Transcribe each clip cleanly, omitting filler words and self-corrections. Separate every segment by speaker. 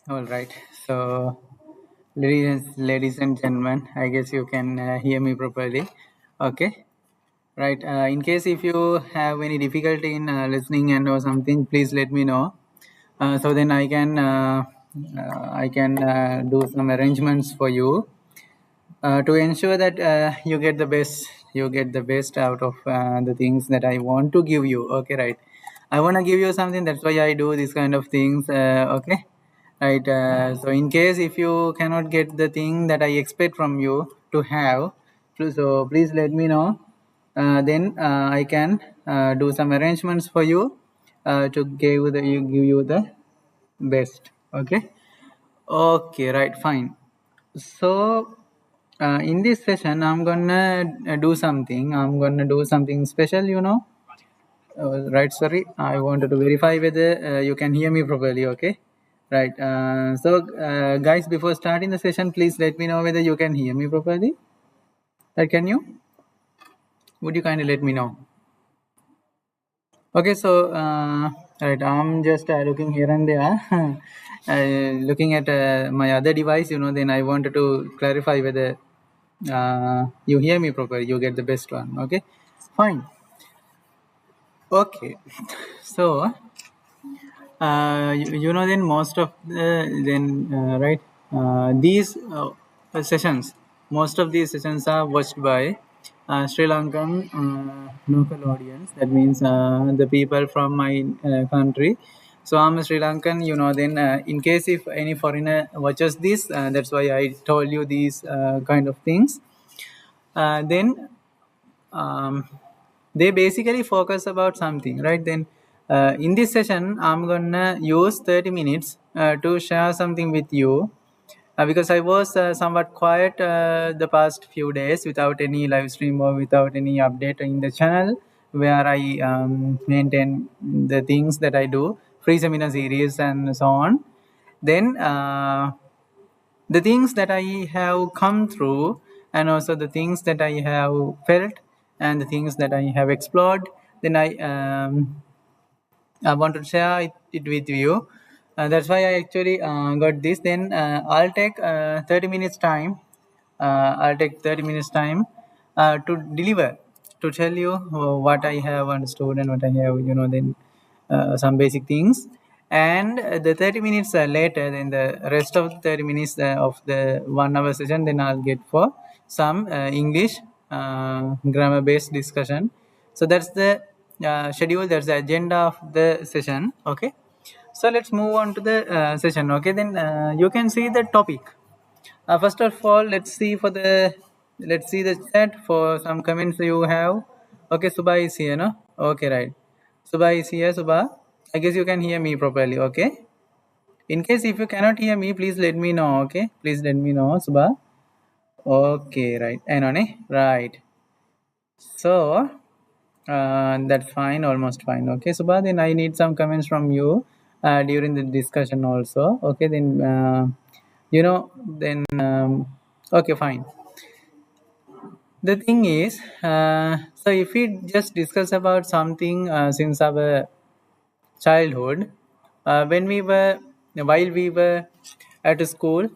Speaker 1: All right. So, ladies and gentlemen, I guess you can hear me properly. Okay. Right. In case if you have any difficulty in listening and or something, please let me know. So then I can do some arrangements for you to ensure that you get the best out of the things that I want to give you. Okay, right. I want to give you something. That's why I do this kind of things. Okay, right. So in case if you cannot get the thing that I expect from you to have, so please let me know. Then I can do some arrangements for you to give you the best. Okay. Okay, right, fine. So, in this session, I'm gonna do something. I'm gonna do something special, right, sorry. I wanted to verify whether you can hear me properly, okay? Right. Guys, before starting the session, please let me know whether you can hear me properly. Can you? Would you kindly let me know? Okay, so right, I'm just looking here and there, looking at my other device. Then I wanted to clarify whether you hear me properly. You get the best one. Okay, fine. Okay, so then most of right, these sessions, most of these sessions are watched by Sri Lankan local audience. That means the people from my country. So I'm a Sri Lankan. Then in case if any foreigner watches this, that's why I told you these kind of things. Then um, they basically focus about something, right? Then in this session I'm gonna use 30 minutes to share something with you, because I was somewhat quiet the past few days without any live stream or without any update in the channel where I maintain the things that I do, free seminar series and so on. Then the things that I have come through, and also the things that I have felt, and the things that I have explored, then I want to share it with you. That's why I actually got this. Then I'll take 30 minutes time. I'll take 30 minutes time to deliver, to tell you what I have understood and what I have, then some basic things. And the 30 minutes later, then the rest of the 30 minutes of the 1 hour session, then I'll get for some English grammar based discussion. So that's the schedule, that's the agenda of the session. Okay, so let's move on to the session. Okay, then you can see the topic. First of all, let's see the chat for some comments you have. Okay, Subha is here, no? Okay, right. Subha is here. Subha, I guess you can hear me properly. Okay, in case if you cannot hear me, please let me know. Okay, please let me know, Subha. Okay, right. Right. So that's fine, almost fine. Okay, Subha, then I need some comments from you during the discussion also. Okay, then okay, fine. The thing is, so if we just discuss about something since our childhood, when we were while we were at school,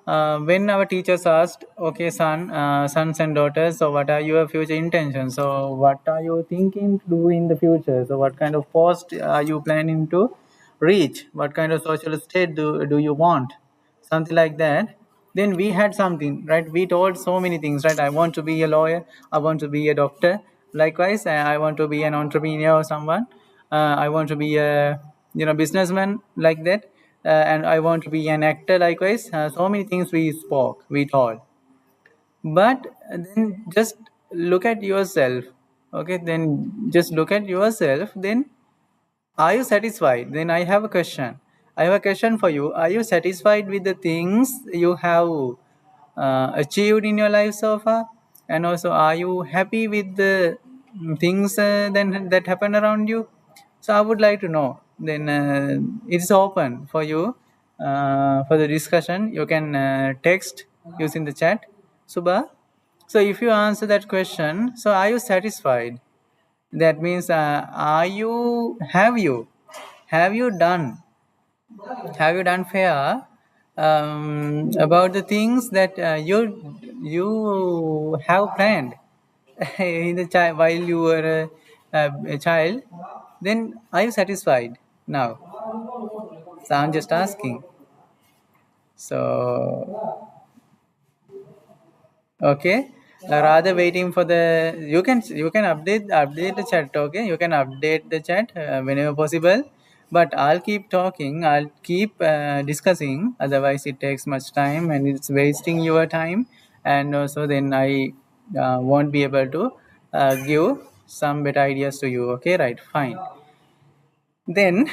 Speaker 1: when our teachers asked, okay, sons and daughters, so what are your future intentions? So what are you thinking to do in the future? So what kind of post are you planning to reach? What kind of social state do you want? Something like that. Then we had something, right? We told so many things, right? I want to be a lawyer. I want to be a doctor. Likewise, I want to be an entrepreneur or someone. I want to be a businessman, like that. And I want to be an actor, likewise. So many things we told. But then just look at yourself. Okay, then just look at yourself. Then are you satisfied? Then I have a question. I have a question for you. Are you satisfied with the things you have achieved in your life so far? And also, are you happy with the things that happen around you? So I would like to know. Then it's open for you for the discussion. You can text using the chat, Subha. So if you answer that question, so are you satisfied? That means, have you done Have you done fair about the things that you have planned in the child while you were a child? Then are you satisfied now? So I'm just asking. So okay. Rather waiting for the you can update the chat. Okay, you can update the chat whenever possible. But I'll keep talking. I'll keep discussing. Otherwise, it takes much time and it's wasting your time. And also, then I won't be able to give some better ideas to you. Okay, right? Fine. Then,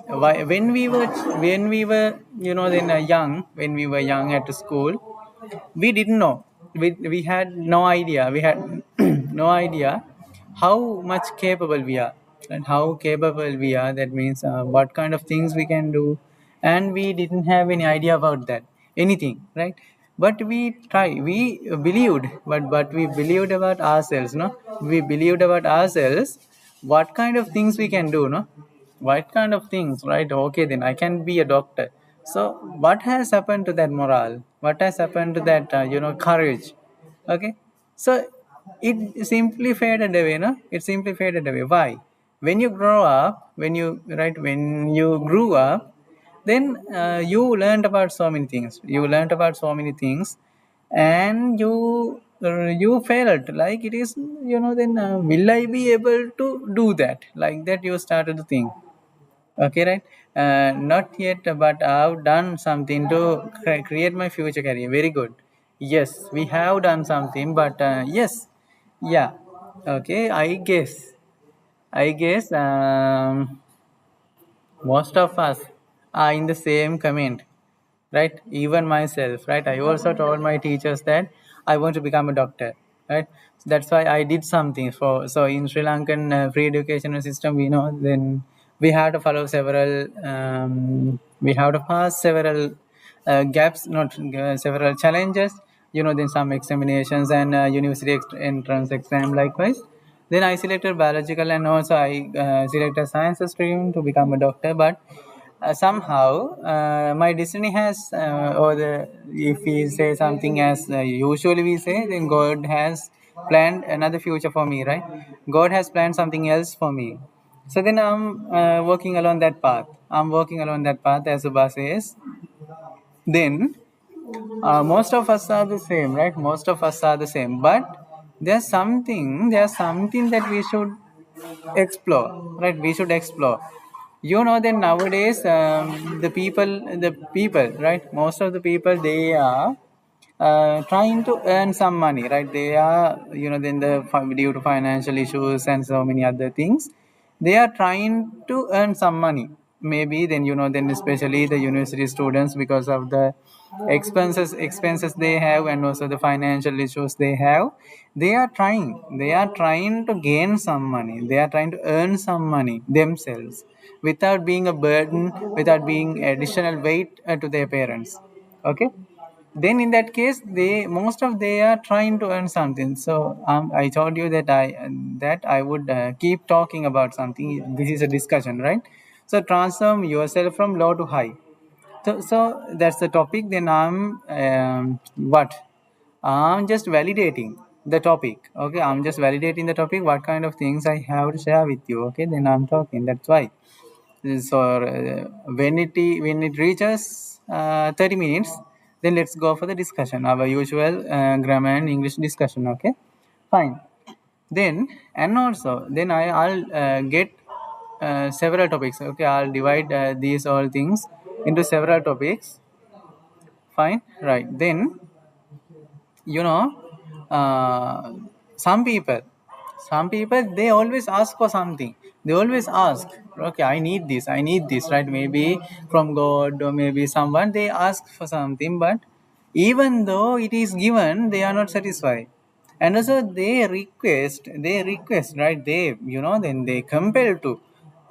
Speaker 1: when we were young, when we were young at school, we didn't know, we had no idea, we had no idea how much capable we are, and how capable we are, that means what kind of things we can do, and we didn't have any idea about that, anything, right? But we believed, but we believed about ourselves, no, we believed about ourselves what kind of things we can do, no, what kind of things, right? Okay, then I can be a doctor. So what has happened to that morale, what has happened to that courage? Okay, so it simply faded away, no, it simply faded away. Why? When you grow up, when you grew up, then you learned about so many things, and you felt like it is, then will I be able to do that, like that you started to think. Okay, right? Not yet, but I've done something to create my future career. Very good. Yes, we have done something, but yes, yeah. Okay, I guess most of us are in the same comment, right? Even myself, right? I also told my teachers that I want to become a doctor, right? That's why I did something for. So in Sri Lankan free educational system, we know, then we have to follow several, we have to pass several gaps, not several challenges, then some examinations and university entrance exam likewise. Then I selected biological, and also I selected science stream to become a doctor. But somehow my destiny has, or the, if we say something as usually we say, then God has planned another future for me, right? God has planned something else for me. So then I'm working along that path. I'm working along that path, as Subha says. Then most of us are the same, right? Most of us are the same, but there's something that we should explore, right? We should explore. Then nowadays, the people, right? Most of the people, they are trying to earn some money, right? They are, then due to financial issues and so many other things, they are trying to earn some money. Maybe then, then especially the university students, because of the expenses they have, and also the financial issues they have, they are trying to gain some money, they are trying to earn some money themselves, without being a burden, without being additional weight to their parents. Okay, then in that case, they are trying to earn something. So I told you that I would keep talking about something. This is a discussion, right? So transform yourself from low to high. So that's the topic. Then I'm just validating the topic. Okay, I'm just validating the topic, what kind of things I have to share with you. Okay, then I'm talking, that's why. So when it reaches 30 minutes, then let's go for the discussion, our usual grammar and English discussion. Okay, fine. Then, and also then I'll get several topics. Okay, I'll divide these all things into several topics. Fine, right? Then, you know uh, some people they always ask for something. They always ask, okay, I need this, right? Maybe from God, or maybe someone, they ask for something, but even though it is given, they are not satisfied. And also they request, right? Then they compel to,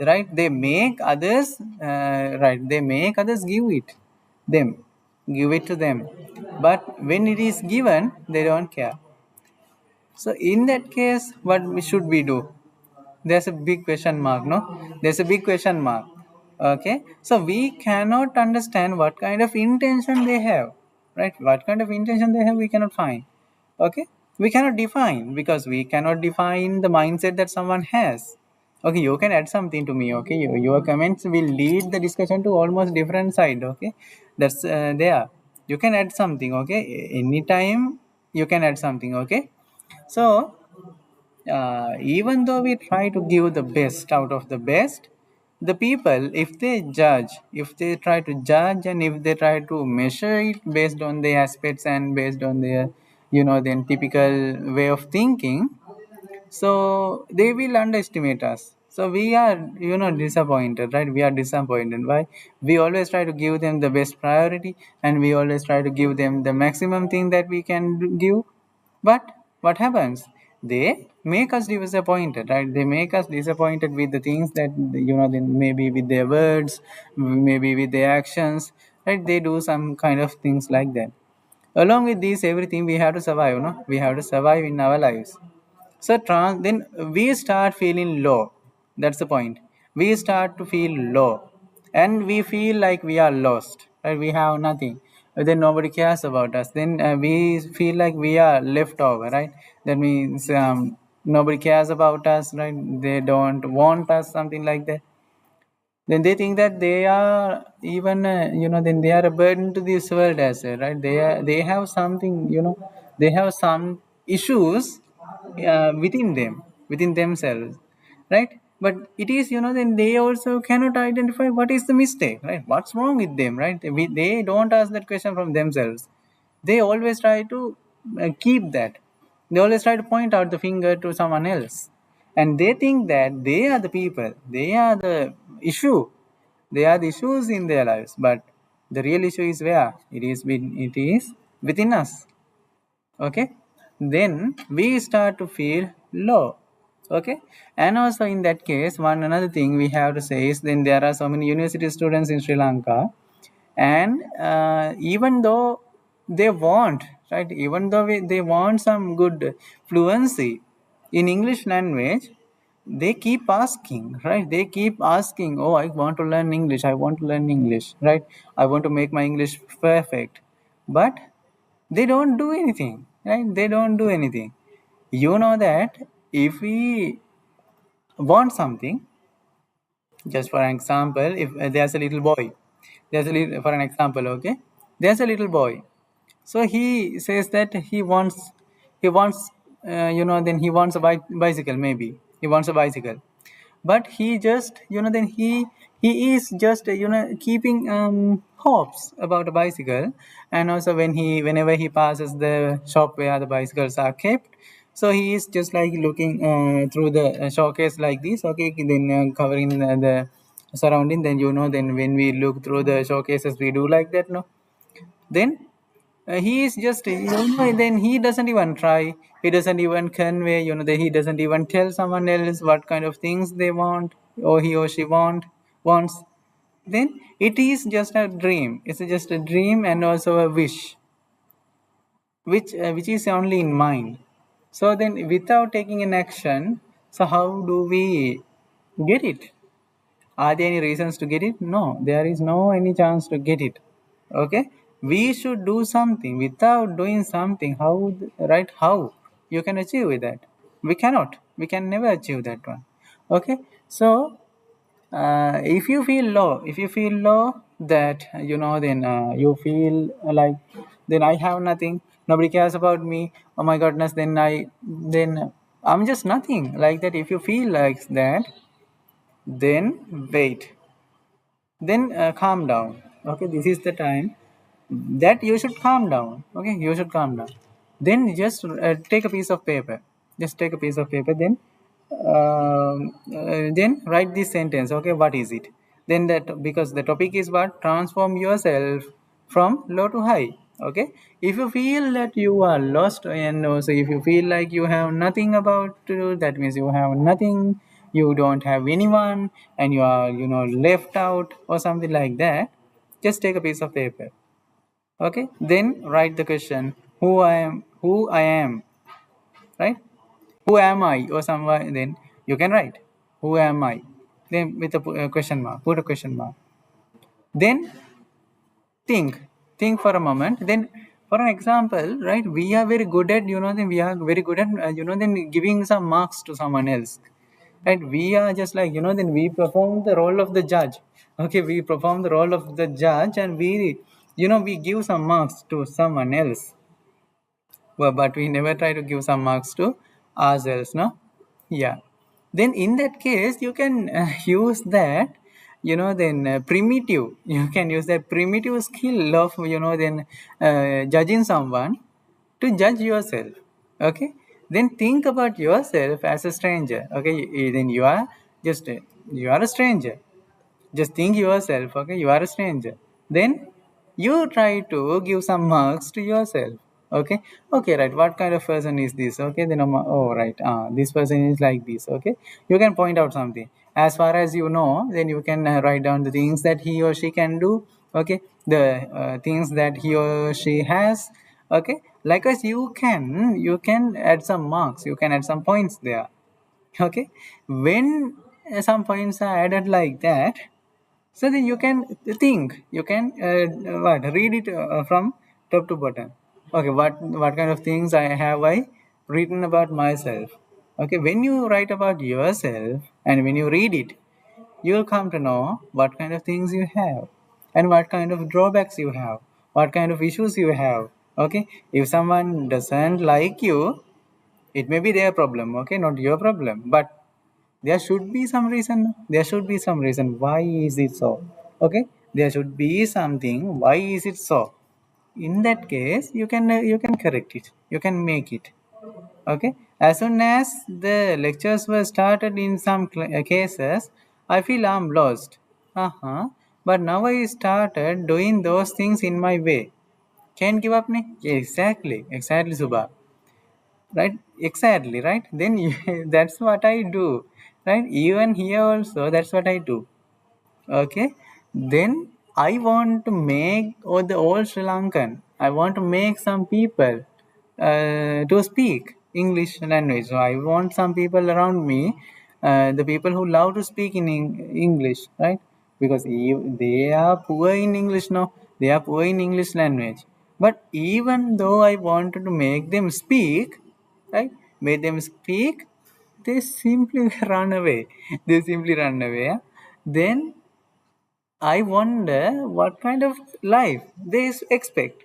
Speaker 1: right? They make others, right? They make others them give it to them. But when it is given, they don't care. So in that case, should we do? There's a big question mark, no? There's a big question mark. Okay, so we cannot understand what kind of intention they have, right? What kind of intention they have, we cannot find. Okay, we cannot define because we cannot define the mindset that someone has. Okay, you can add something to me. Okay, your comments will lead the discussion to almost different side. Okay, that's there. You can add something. Okay, anytime you can add something. Okay, so even though we try to give the best out of the best, the people, if they judge, if they try to judge, and if they try to measure it based on their aspects and based on their, then typical way of thinking, so they will underestimate us. So we are, disappointed, right? We are disappointed. Why? We always try to give them the best priority, and we always try to give them the maximum thing that we can give. But what happens? They make us disappointed, right? They make us disappointed with the things that, then maybe with their words, maybe with their actions, right? They do some kind of things like that. Along with this, everything we have to survive, no? We have to survive in our lives. So then we start feeling low. That's the point. We start to feel low, and we feel like we are lost. Right? We have nothing. Then nobody cares about us. Then we feel like we are left over. Right? That means nobody cares about us. Right? They don't want us. Something like that. Then they think that they are even then they are a burden to this world as well, right? They have something, they have some issues within themselves, right? But it is, then they also cannot identify what is the mistake, right? What's wrong with them, right? They don't ask that question from themselves. They always try to keep that. They always try to point out the finger to someone else, and they think that they are the people, they are the issue, they are the issues in their lives. But the real issue is where it is within us. Okay, then we start to feel low. Okay, and also in that case, one another thing we have to say is, then there are so many university students in Sri Lanka, and even though they want, right, even though they want some good fluency in English language, they keep asking, right? They keep asking, oh, I want to learn English, I want to learn English, right? I want to make my English perfect. But they don't do anything, right? They don't do anything. You know that if we want something, just for an example, if there's a little boy, there's a little, for an example, okay, there's a little boy. So he says that he wants then he wants a bicycle, maybe he wants a bicycle. But he just, then he is just, keeping hopes about a bicycle. And also whenever he passes the shop where the bicycles are kept, so he is just like looking through the showcase like this, okay, then covering the surrounding. Then, then when we look through the showcases, we do like that, no? Then he is just, then he doesn't even try, he doesn't even convey, that he doesn't even tell someone else what kind of things they want, or he or she wants. Then it is just a dream, it's just a dream, and also a wish, which is only in mind. So then without taking an action, so how do we get it? Are there any reasons to get it? No, there is no any chance to get it. Okay, we should do something. Without doing something, how, right? How you can achieve with that? We cannot. We can never achieve that one. Okay, so if you feel low, that then you feel like, then I have nothing. Nobody cares about me. Oh my goodness! Then I'm just nothing like that. If you feel like that, then wait, then calm down. Okay, this is the time that you should calm down. Okay, you should calm down. Then just take a piece of paper, just take a piece of paper. Then write this sentence. Okay, what is it? Then that, because the topic is what, transform yourself from low to high. Okay, if you feel that you are lost, and also if you feel like you have nothing about to do, that means you have nothing, you don't have anyone, and you are, left out or something like that, just take a piece of paper. Okay, then write the question, who I am, right? Who am I, or someone? Then you can write, who am I? then with a question mark, put a question mark. Then think for a moment. Then for an example, right, we are very good at, then we are very good at, then giving some marks to someone else, right? We are just like, then we perform the role of the judge. Okay, we perform the role of the judge, and we give some marks to someone else. But we never try to give some marks to ourselves, no? Yeah. Then in that case, you can use that, then primitive. You can use that primitive skill of, then judging someone to judge yourself. Okay. Then think about yourself as a stranger. Okay. Then you are a stranger. Just think yourself, okay, you are a stranger. Then you try to give some marks to yourself. Okay, okay, right. What kind of person is this? Okay, then oh, right. This person is like this. Okay, you can point out something. As far as you know, then you can write down the things that he or she can do. Okay, the things that he or she has. Okay, likewise, you can add some marks. You can add some points there. Okay, when some points are added like that, so then you can think, you can what read it from top to bottom. Okay, what kind of things I written about myself. Okay, when you write about yourself and when you read it, you'll come to know what kind of things you have and what kind of drawbacks you have, what kind of issues you have. Okay, if someone doesn't like you, it may be their problem, okay, not your problem. But there should be some reason. There should be some reason. Why is it so? Okay, there should be something. Why is it so? In that case, you can correct it. You can make it. Okay. As soon as the lectures were started in some cases, I feel I'm lost. Uh-huh. But now I started doing those things in my way. Can't give up, ne? Exactly, Subha. Right, exactly, right. Then that's what I do, right? Even here also, that's what I do. Okay, then I want to make, or the old Sri Lankan, I want to make some people to speak English language. So I want some people around me, the people who love to speak in English, right? Because they are poor in English now, they are poor in English language. But even though I wanted to make them speak, right, make them speak, they simply run away. They simply run away, yeah? Then I wonder what kind of life they expect.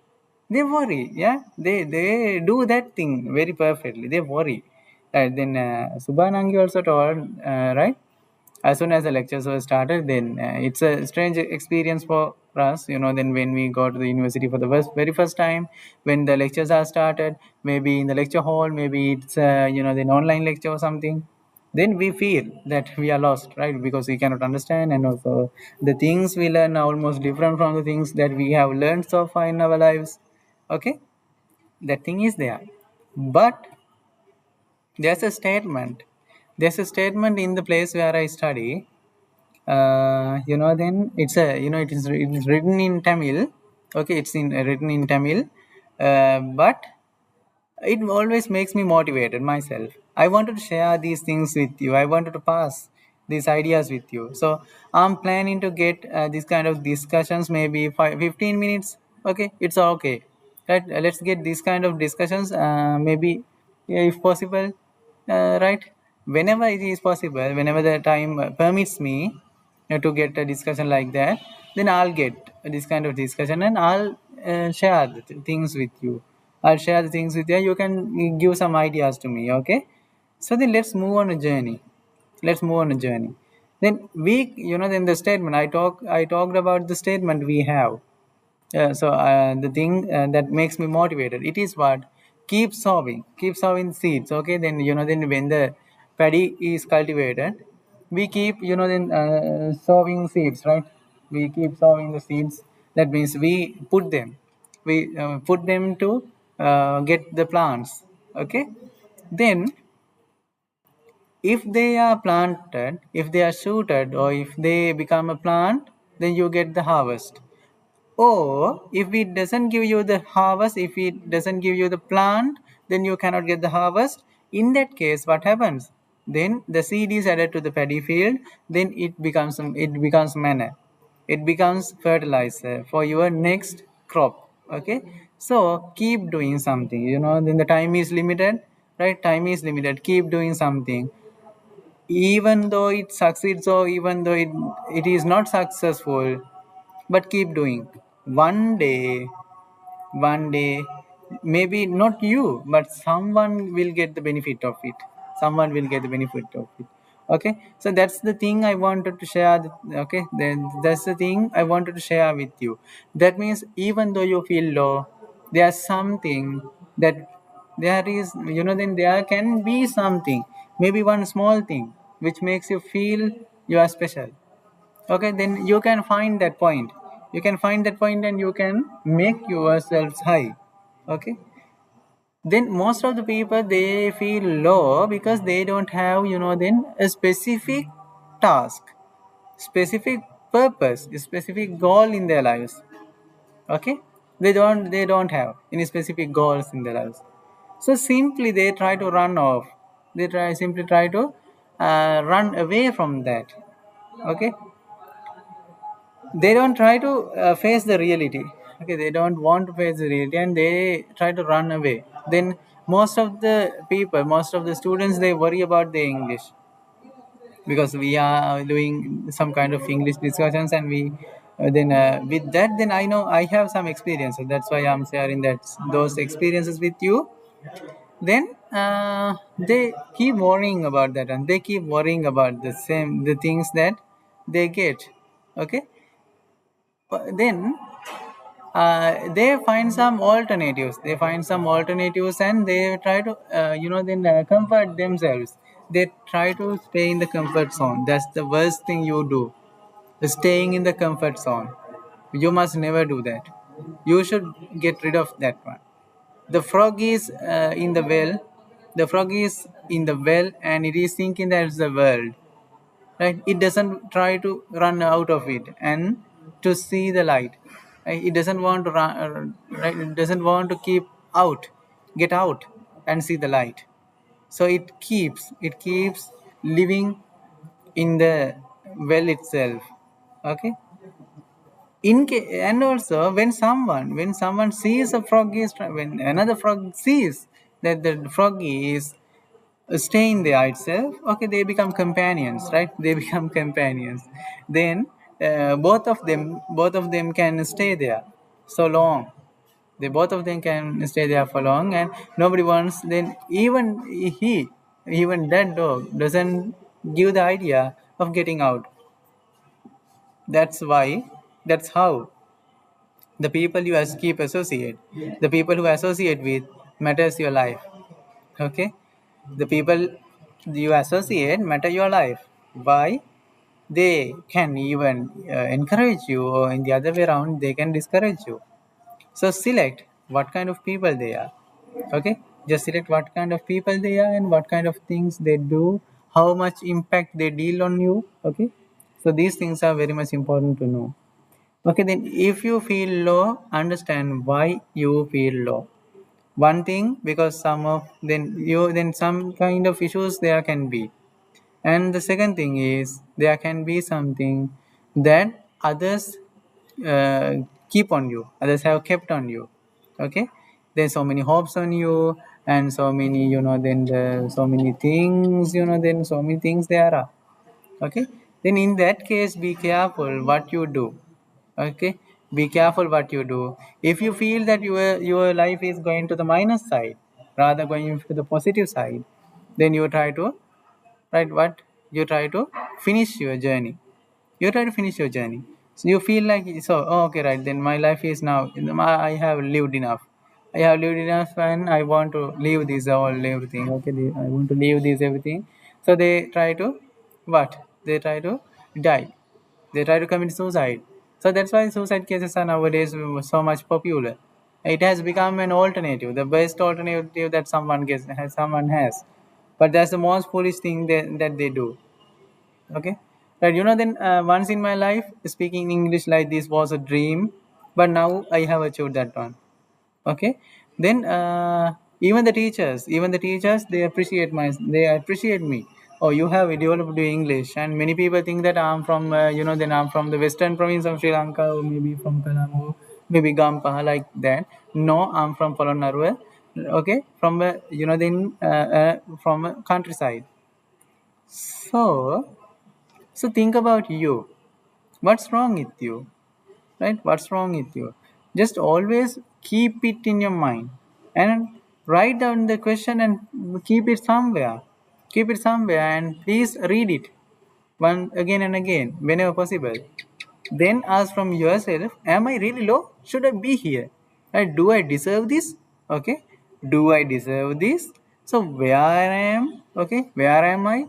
Speaker 1: They worry, yeah. They do that thing very perfectly. They worry. Then Subhanangi also told, right? As soon as the lectures were started, then it's a strange experience for us. Then when we go to the university for the very first time, when the lectures are started, maybe in the lecture hall, maybe it's then online lecture or something, then we feel that we are lost, right? Because we cannot understand, and also the things we learn are almost different from the things that we have learned so far in our lives. Okay, that thing is there. But there's a statement, in the place where I study. Then it's a, it is written in Tamil. Okay, it's written in Tamil. But it always makes me motivated myself. I wanted to share these things with you. I wanted to pass these ideas with you. So I'm planning to get these kind of discussions, maybe 15 minutes. Okay, it's okay, right? Let's get these kind of discussions, maybe, yeah, if possible, right, whenever it is possible, whenever the time permits me to get a discussion like that, then I'll get this kind of discussion, and I'll share the things with you. I'll share the things with you. You can give some ideas to me. Okay. So then let's move on a journey. Let's move on a journey. Then then the statement I talked about the statement we have. The thing that makes me motivated, it is what, keep sowing seeds. Okay, then then when the paddy is cultivated, we keep then sowing seeds, right? We keep sowing the seeds. That means we put them to get the plants. Okay, then if they are planted, if they are shooted, or if they become a plant, then you get the harvest. Or if it doesn't give you the harvest, if it doesn't give you the plant, then you cannot get the harvest. In that case, what happens? Then the seed is added to the paddy field. Then it becomes manure. It becomes fertilizer for your next crop. Okay, so keep doing something. Then the time is limited, right? Time is limited. Keep doing something, even though it succeeds or even though it is not successful, but keep doing. One day, maybe not you, but someone will get the benefit of it. Someone will get the benefit of it. Okay, so that's the thing I wanted to share. Okay, then that's the thing I wanted to share with you. That means even though you feel low, there's something that there is, then there can be something, maybe one small thing which makes you feel you are special. Okay, then you can find that point. You can find that point and you can make yourselves high. Okay, then most of the people, they feel low because they don't have, then a specific task, specific purpose, a specific goal in their lives. Okay, they don't have any specific goals in their lives. So simply they try to run off. They simply try to run away from that. Okay, they don't try to face the reality. Okay, they don't want to face the reality and they try to run away. Then most of the students, they worry about the English, because we are doing some kind of English discussions, and we then with that, then I know I have some experience, so that's why I'm sharing those experiences with you. Then they keep worrying about that, and they keep worrying about the things that they get. Okay, then they find some alternatives. And they try to then comfort themselves. They try to stay in the comfort zone. That's the worst thing you do, staying in the comfort zone. You must never do that. You should get rid of that one. The frog is in the well. The frog is in the well and it is thinking that it's the world, right? It doesn't try to run out of it and to see the light, right? It doesn't want to run, right? It doesn't want to get out and see the light. So it keeps living in the well itself. Okay, and also when someone sees a frog is when another frog sees that the frog is staying there itself. Okay, they become companions, right? They become companions. Then both of them can stay there so long. They both of them can stay there for long, and nobody wants. Then even that dog doesn't give the idea of getting out. That's how the people you keep associate, the people who associate with, matters your life. Okay, the people you associate matter your life. Why? They can even encourage you, or in the other way around, they can discourage you. So select what kind of people they are. Okay, just select what kind of people they are and what kind of things they do, how much impact they deal on you. Okay, so these things are very much important to know. Okay, then if you feel low, understand why you feel low. One thing, because some kind of issues there can be. And the second thing is, there can be something that others uh, keep on you, others have kept on you. Okay, there's so many hopes on you, and so many, so many things, then so many things there are. Okay, then in that case, be careful what you do. Okay, be careful what you do. If you feel that your life is going to the minus side rather going to the positive side, then you try to, right, what you try to finish your journey. You try to finish your journey. So you feel like, so, oh, okay, right, then my life is now, I have lived enough. I have lived enough and I want to leave this all everything. Okay, I want to leave this everything. So they try to, what, they try to die. They try to commit suicide. So that's why suicide cases are nowadays so much popular. It has become an alternative, the best alternative that someone has. But that's the most foolish thing that they do. Okay, right? Then once in my life, speaking English like this was a dream, but now I have achieved that one. Okay, then even the teachers, they appreciate me. oh, you have developed English, and many people think that I'm from, then I'm from the western province of Sri Lanka, or maybe from Colombo, maybe Gampa, like that. No, I'm from Polonnaruwa, okay, from from a countryside. So, so think about you. What's wrong with you, right? What's wrong with you? Just always keep it in your mind and write down the question and keep it somewhere. Keep it somewhere and please read it one again and again whenever possible. Then ask from yourself, am I really low? Should I be here? Right? Do I deserve this? Okay. Do I deserve this? So where I am? Okay. Where am I?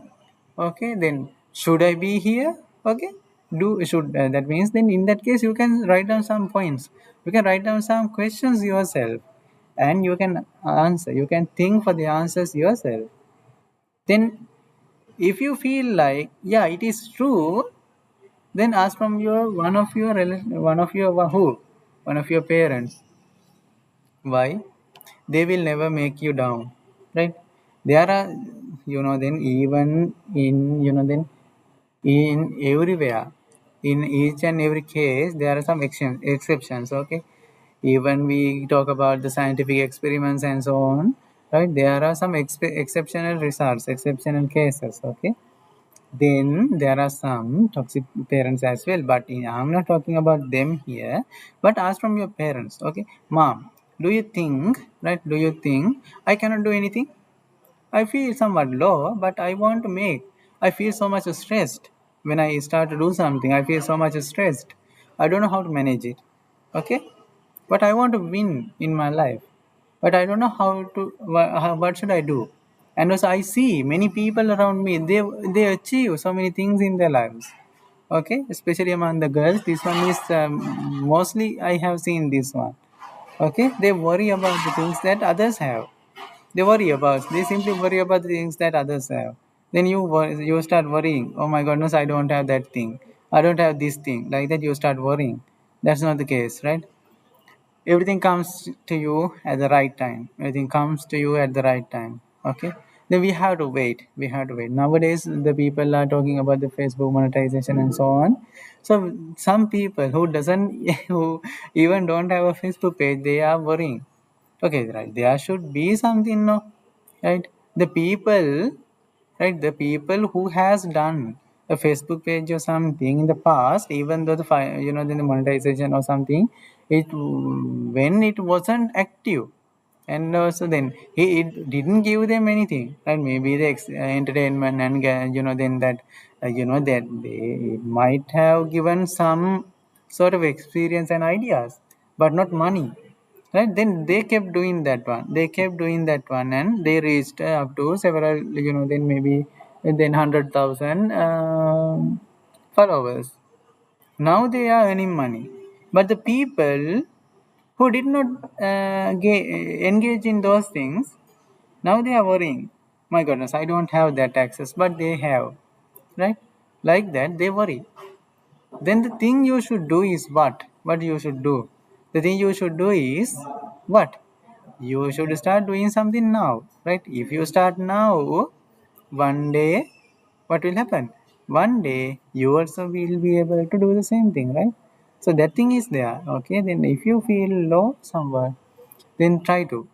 Speaker 1: Okay. Then should I be here? Okay. Do should that means then in that case you can write down some points. You can write down some questions yourself and you can answer. You can think for the answers yourself. Then if you feel like yeah it is true, then ask from your one of your who, one of your parents. Why? They will never make you down, right? There are, then even in, then in everywhere, in each and every case, there are some exceptions. Okay, even we talk about the scientific experiments and so on, right? There are some exceptional results, exceptional cases. Okay, then there are some toxic parents as well, but I'm not talking about them here. But ask from your parents, okay, mom, do you think, right? Do you think I cannot do anything? I feel somewhat low, but I want to make. I feel so much stressed when I start to do something. I feel so much stressed. I don't know how to manage it. Okay, but I want to win in my life, but I don't know how to what should I do. And also I see many people around me, they achieve so many things in their lives. Okay, especially among the girls, this one is mostly I have seen this one. Okay, they worry about the things that others have. They simply worry about the things that others have. Then you start worrying, oh my goodness, I don't have that thing, I don't have this thing, like that you start worrying. That's not the case, right? Everything comes to you at the right time. Everything comes to you at the right time. Okay, then we have to wait. We have to wait. Nowadays the people are talking about the Facebook monetization and so on. So some people who doesn't who even don't have a Facebook page, they are worrying. Okay, right, there should be something, no, right? The people, right, the people who has done a Facebook page or something in the past, even though then the monetization or something, it when it wasn't active, and also then it didn't give them anything, right? Maybe the entertainment and then that that they might have given some sort of experience and ideas, but not money, right? Then they kept doing that one, and they reached up to several, then maybe then 100,000 followers. Now they are earning money, but the people who did not engage in those things, now they are worrying, my goodness, I don't have that access, but they have, right? Like that they worry. Then the thing you should do is what? What you should do? The thing you should do is what? You should start doing something now, right? If you start now, one day, what will happen? One day, you also will be able to do the same thing, right? So that thing is there, okay? Then if you feel low somewhere, then try to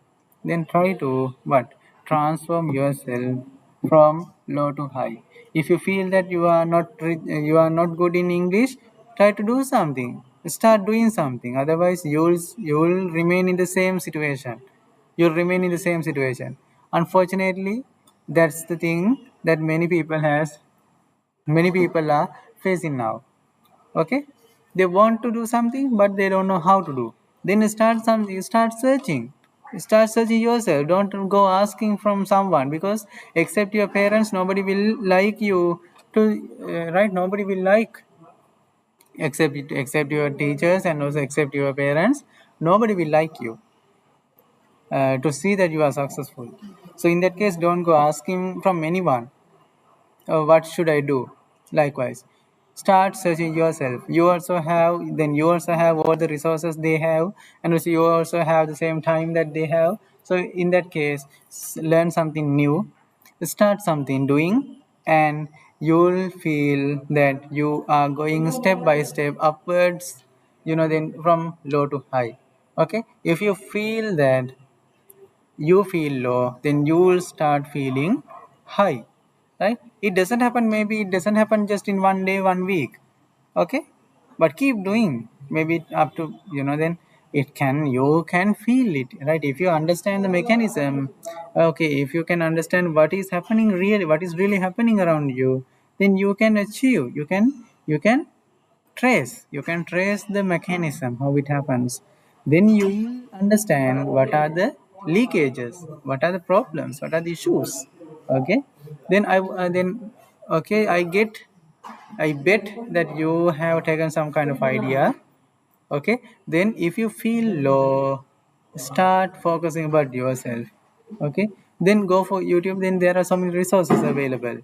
Speaker 1: what? Transform yourself from low to high. If you feel that you are not good in English, try to do something. Start doing something. Otherwise, you'll remain in the same situation. You'll remain in the same situation. Unfortunately, that's the thing that many people are facing now. Okay, they want to do something but they don't know how to do. Then start searching yourself. Don't go asking from someone, because except your parents nobody will like you to right, nobody will like, except your teachers and also except your parents, nobody will like you to see that you are successful. So in that case, don't go asking from anyone, what should I do? Likewise, start searching yourself. You also have all the resources they have, and also you also have the same time that they have. So in that case, learn something new, start something doing, and you'll feel that you are going step by step upwards, then from low to high. Okay, if you feel that you feel low, then you will start feeling high, right? It doesn't happen, maybe it doesn't happen just in one day, one week. Okay, but keep doing, maybe up to, then it can, you can feel it, right? If you understand the mechanism, okay, if you can understand what is happening really, what is really happening around you, then you can achieve, you can trace the mechanism how it happens. Then you will understand what are the leakages, what are the problems, what are the issues. Okay, then okay, I bet that you have taken some kind of idea. Okay, then if you feel low, start focusing about yourself. Okay, then go for YouTube, then there are so many resources available,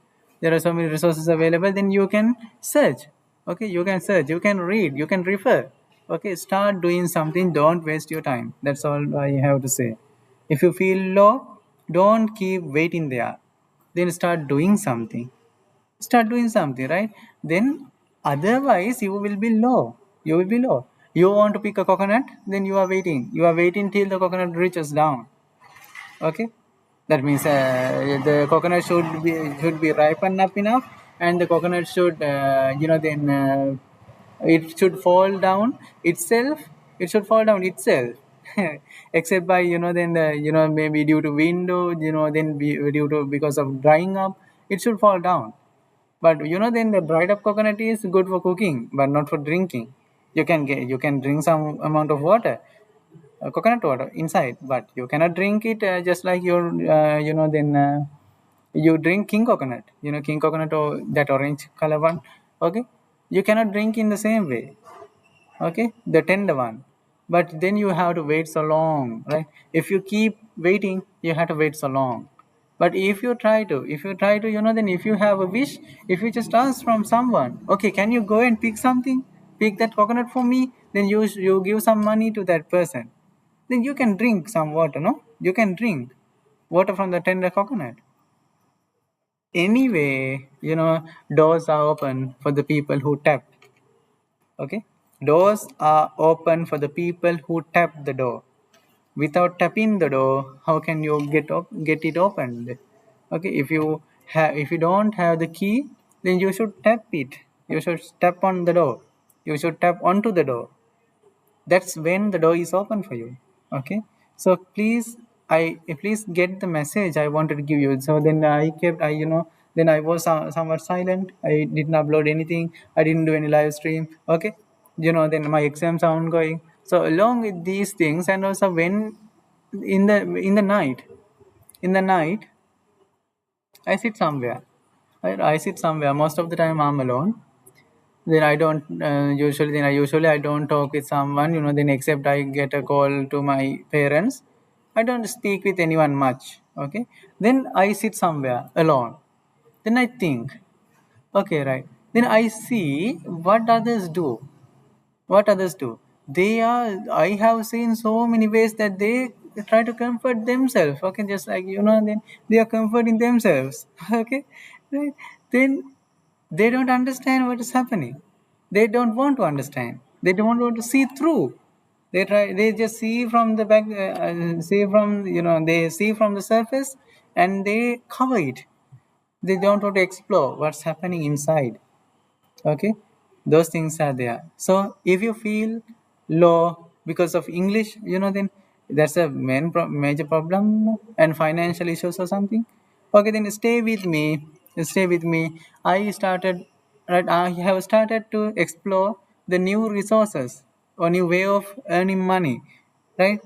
Speaker 1: then you can search. Okay, you can search, you can read, you can refer. Okay, start doing something, don't waste your time. That's all I have to say. If you feel low, don't keep waiting there, then start doing something, right? Then otherwise you will be low, you want to pick a coconut, then you are waiting till the coconut reaches down. Okay, that means the coconut should be ripened up enough, and the coconut should then it should fall down itself, it should fall down itself. Except by, then the, maybe due to wind, or then due to, because of drying up, it should fall down. But then the dried up coconut is good for cooking, but not for drinking. You can drink some amount of water, coconut water inside, but you cannot drink it just like your then you drink king coconut. King coconut, or that orange color one. Okay, you cannot drink in the same way. Okay, the tender one. But then you have to wait so long, right? If you keep waiting, you have to wait so long. But if you try to, then if you have a wish, if you just ask from someone, okay, can you go and pick that coconut for me, then you give some money to that person, then you can drink some water. No, you can drink water from the tender coconut. Anyway, doors are open for the people who tap. Okay, doors are open for the people who tap the door. Without tapping the door, how can you get it opened? Okay, if you don't have the key, then you should tap it. You should tap on the door. You should tap onto the door. That's when the door is open for you. Okay, so please get the message I wanted to give you. So then then I was somewhat silent. I didn't upload anything, I didn't do any live stream. Okay, then my exams are ongoing. So along with these things, and also when in the night I sit somewhere. I sit somewhere. Most of the time I'm alone. Then I don't usually I don't talk with someone, then except I get a call to my parents. I don't speak with anyone much. Okay, then I sit somewhere alone. Then I think, okay, right, then I see what others do. I have seen so many ways that they try to comfort themselves. Okay, just like, then they are comforting themselves. Okay, right, then they don't understand what is happening. They don't want to understand. They don't want to see through. They just see from the back, they see from the surface, and they cover it. They don't want to explore what's happening inside. Okay, those things are there. So if you feel low because of English, then that's a major problem, and financial issues or something. Okay, then stay with me. I have started to explore the new resources or new way of earning money, right?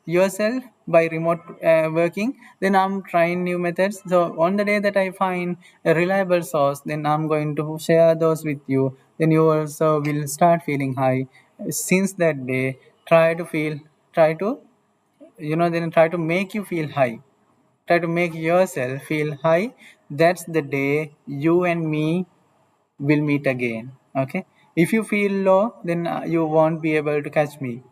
Speaker 1: Yourself by remote working. Then I'm trying new methods. So on the day that I find a reliable source, then I'm going to share those with you. Then you also will start feeling high. Since that day, try to then try to make you feel high. Try to make yourself feel high. That's the day you and me will meet again. Okay, if you feel low, then you won't be able to catch me.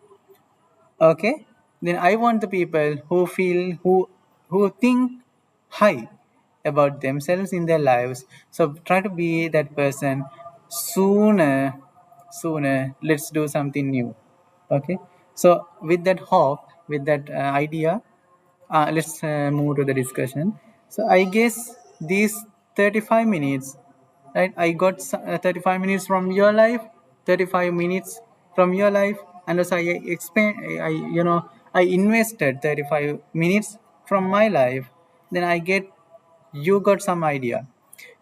Speaker 1: Okay, then I want the people who think high, about themselves in their lives. So try to be that person. Sooner let's do something new. Okay, so with that hope, with that idea, let's move to the discussion. So I guess these 35 minutes, right? I got 35 minutes from your life, 35 minutes from your life, and also I expand. I invested 35 minutes from my life. Then I get you got some idea.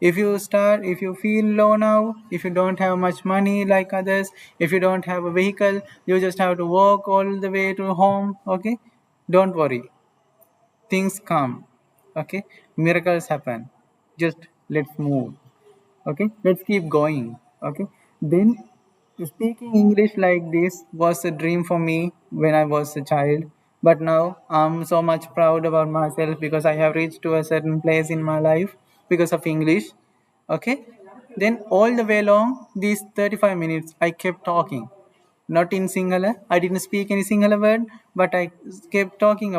Speaker 1: If you feel low now, if you don't have much money like others, if you don't have a vehicle, you just have to walk all the way to home. Okay, don't worry, things come. Okay, miracles happen. Just let's move. Okay, let's keep going. Okay, then speaking English like this was a dream for me when I was a child, but now I'm so much proud about myself because I have reached to a certain place in my life because of English. Okay, then all the way along these 35 minutes I kept talking, not in singular. I didn't speak any singular word, but I kept talking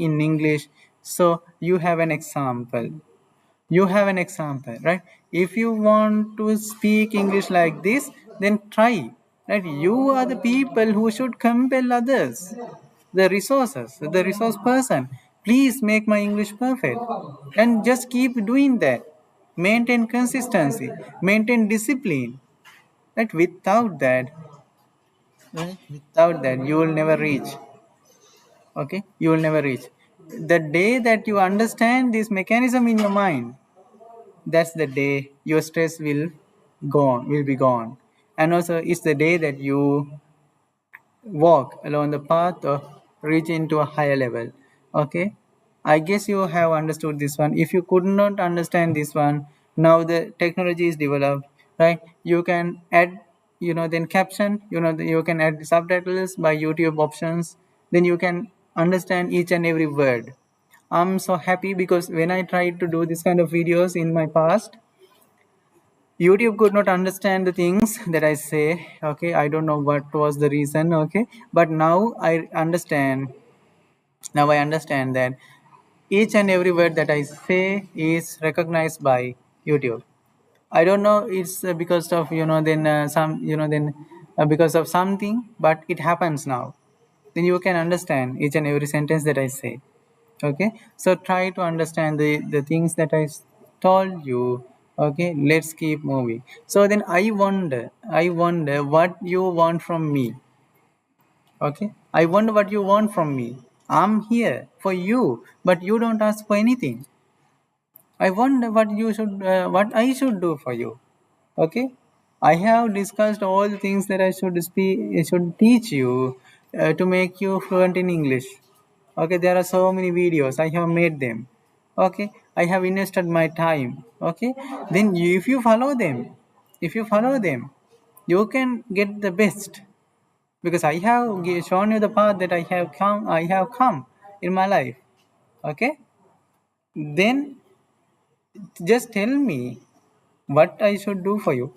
Speaker 1: in English. So you have an example. You have an example, right? If you want to speak English like this, then try. Right? You are the people who should compel others, the resource person. Please make my English perfect, and just keep doing that. Maintain consistency, maintain discipline. Right? Without that you will never reach. Okay, you will never reach. The day that you understand this mechanism in your mind, that's the day your stress will be gone. And also it's the day that you walk along the path of reach into a higher level. Okay, I guess you have understood this one. If you could not understand this one, now the technology is developed, right? You can add, then caption, you can add subtitles by YouTube options. Then you can understand each and every word. I'm so happy because when I tried to do this kind of videos in my past, YouTube could not understand the things that I say. Okay, I don't know what was the reason. Okay, but now I understand. Now I understand that each and every word that I say is recognized by YouTube. I don't know. It's because of then some then because of something, but it happens now. Then you can understand each and every sentence that I say. Okay, so try to understand the things that told you. Okay, let's keep moving. So then I wonder what you want from me. Okay, I wonder what you want from me. I'm here for you, but you don't ask for anything. I wonder what I should do for you. Okay, I have discussed all the things that I should teach you to make you fluent in English. Okay, there are so many videos I have made them. Okay, I have invested my time. Okay, then if you follow them, you can get the best, because I have shown you the path that I have come in my life. Okay, then just tell me what I should do for you,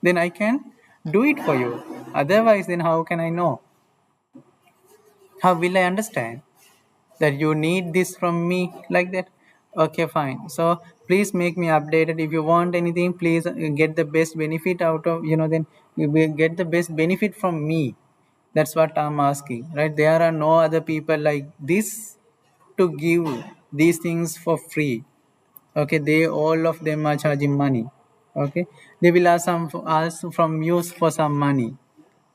Speaker 1: then I can do it for you. Otherwise, then how can I know? How will I understand that you need this from me like that? Okay, fine. So please make me updated. If you want anything, please get the best benefit out of, then you will get the best benefit from me. That's what I'm asking, right? There are no other people like this to give these things for free. Okay, they all of them are charging money. Okay, they will ask from you for some money.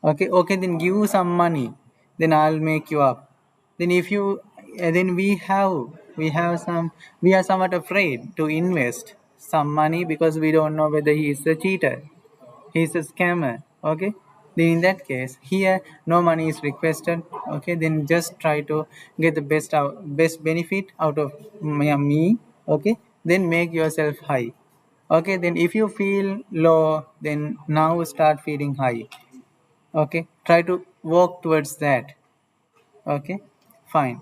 Speaker 1: Okay, then give some money, then I'll make you up. Then if you then we are somewhat afraid to invest some money because we don't know whether he is a cheater, he's a scammer. Okay, then in that case here no money is requested. Okay, then just try to get the best benefit out of me. Okay, then make yourself high. Okay, then if you feel low, then now start feeling high. Okay, try to work towards that. Okay, fine.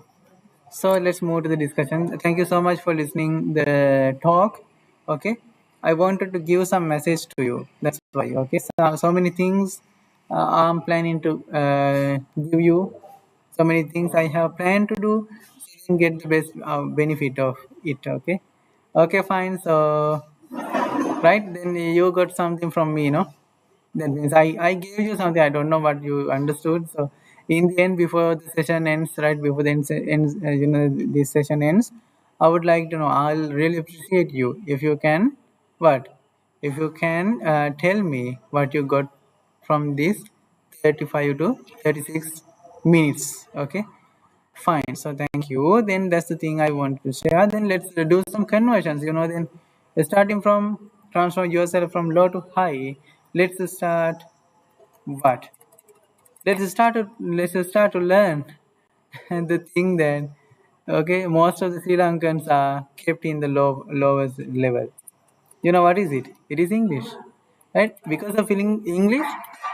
Speaker 1: So let's move to the discussion. Thank you so much for listening the talk. Okay, I wanted to give some message to you. That's why. Okay, so many things I'm planning to give you. So many things I have planned to do. So you can get the best benefit of it. Okay, Okay, fine. So, right, then you got something from me, no? That means I gave you something. I don't know what you understood. So, in the end, before the session ends, right, before the ends, this session ends, I would like to know. I'll really appreciate you if you can, what? If you can tell me what you got from this 35 to 36 minutes. Okay. Fine. So thank you. Then that's the thing I want to share. Then let's do some conversions. Then starting from transform yourself from low to high. Let's start what? Let's start to learn the thing that okay, most of the Sri Lankans are kept in the lowest level. You know what is it? It is English, right? Because of feeling English,